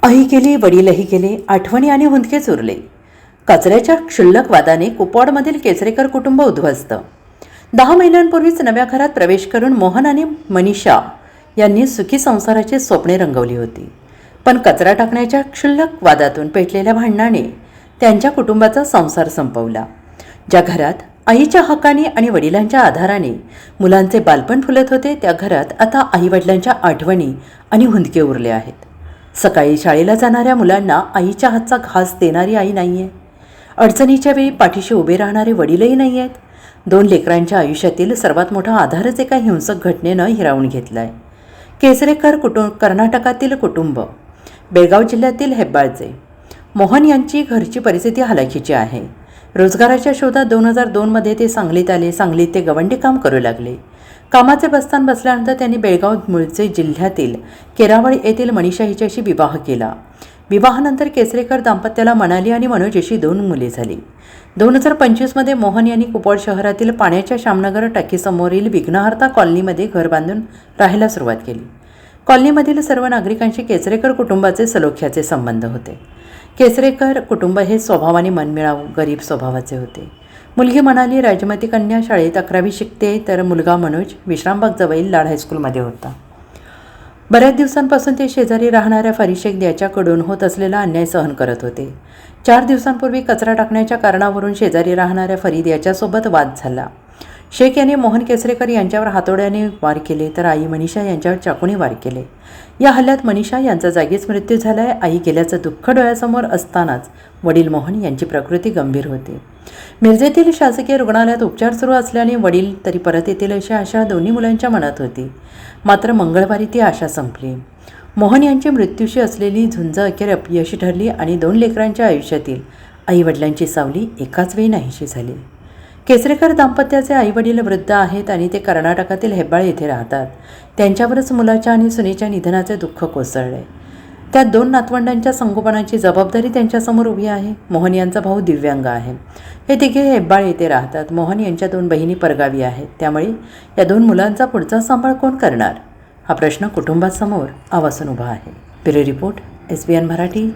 आई गेली, वडीलही गेले, आठवणी आणि हुंदकेच उरले. कचऱ्याच्या क्षुल्लक वादाने कुपवाडमधील केसरेकर कुटुंब उद्ध्वस्त. 10 महिन्यांपूर्वीच नव्या घरात प्रवेश करून मोहन आणि मनीषा यांनी सुखी संसाराची स्वप्ने रंगवली होती. पण कचरा टाकण्याच्या क्षुल्लक वादातून पेटलेल्या भांडणाने त्यांच्या कुटुंबाचा संसार संपवला. ज्या घरात आईच्या हक्काने आणि वडिलांच्या आधाराने मुलांचे बालपण फुलत होते, त्या घरात आता आईवडिलांच्या आठवणी आणि हुंदके उरले आहेत. सकाळी शाळेला जाणाऱ्या मुलांना आईच्या हातचा घास देणारी आई नाही आहे. अडचणीच्या वेळी पाठीशी उभे राहणारे वडीलही नाही आहेत. 2 लेकरांच्या आयुष्यातील सर्वात मोठा आधारच एका हिंसक घटनेनं हिरावून घेतला आहे. केसरेकर कर्नाटकातील कुटुंब, बेळगाव जिल्ह्यातील हेब्बाळचे. मोहन यांची घरची परिस्थिती हलाखीची आहे. रोजगाराच्या शोधात 2002मध्ये ते सांगलीत आले. सांगलीत ते गवंडी काम करू लागले. कामाचे बस्तान बसल्यानंतर त्यांनी बेळगाव मूळचे जिल्ह्यातील केरावळ येथील मनीषा हिच्याशी विवाह केला. विवाहानंतर केसरेकर दाम्पत्याला मनाली आणि मनोज अशी 2 मुले झाली. 2025मध्ये मोहन यांनी कुपवाड शहरातील पाण्याच्या श्यामनगर टाकीसमोरील विघ्नहर्ता कॉलनीमध्ये घर बांधून राहायला सुरुवात केली. कॉलनीमधील सर्व नागरिकांशी केसरेकर कुटुंबाचे सलोख्याचे संबंध होते. केसरेकर कुटुंब हे स्वभावाने मनमिळावू, गरीब स्वभावाचे होते. मुलगी मनाली राजमती कन्या शाळेत 11वी शिकते, तर मुलगा मनोज विश्रामबाग जवळील लाड हायस्कूलमध्ये होता. बऱ्याच दिवसांपासून ते शेजारी राहणाऱ्या फरीशेख याच्याकडून होत असलेला अन्याय सहन करत होते. 4 दिवसांपूर्वी कचरा टाकण्याच्या कारणावरून शेजारी राहणाऱ्या फरीद याच्यासोबत वाद झाला. शेख यांनी मोहन केसरेकर यांच्यावर हातोड्याने वार केले, तर आई मनीषा यांच्यावर चाकूने वार केले. या हल्ल्यात मनीषा यांचा जागीच मृत्यू झाला आहे. आई गेल्याचं दुःख डोळ्यासमोर असतानाच वडील मोहन यांची प्रकृती गंभीर होती. मिरजेतील शासकीय रुग्णालयात उपचार सुरू असल्याने वडील तरी परत येतील अशी आशा दोन्ही मुलांच्या मनात होती. मात्र मंगळवारी ती आशा संपली. मोहन यांची मृत्यूशी असलेली झुंज अखेर अपयशी ठरली आणि 2 लेकरांच्या आयुष्यातील आईवडिलांची सावली एकाच वेळी नाहीशी झाली. केसरेकर दाम्पत्याचे आईवडील वृद्ध आहेत आणि ते कर्नाटकातील हेब्बाळ येथे राहतात. त्यांच्यावरच मुलाच्या आणि सुनेच्या निधनाचे दुःख कोसळले. त्यात 2 नातवंडांच्या संगोपनाची जबाबदारी त्यांच्यासमोर उभी आहे. मोहन यांचा भाऊ दिव्यांग आहे. हे तिघे हेब्बाळ येथे राहतात. मोहन यांच्या 2 बहिणी परगावी आहेत. त्यामुळे या 2 मुलांचा पुढचा सांभाळ कोण करणार, हा प्रश्न कुटुंबासमोर आवासून उभा आहे. Bureau report, SBN Marathi.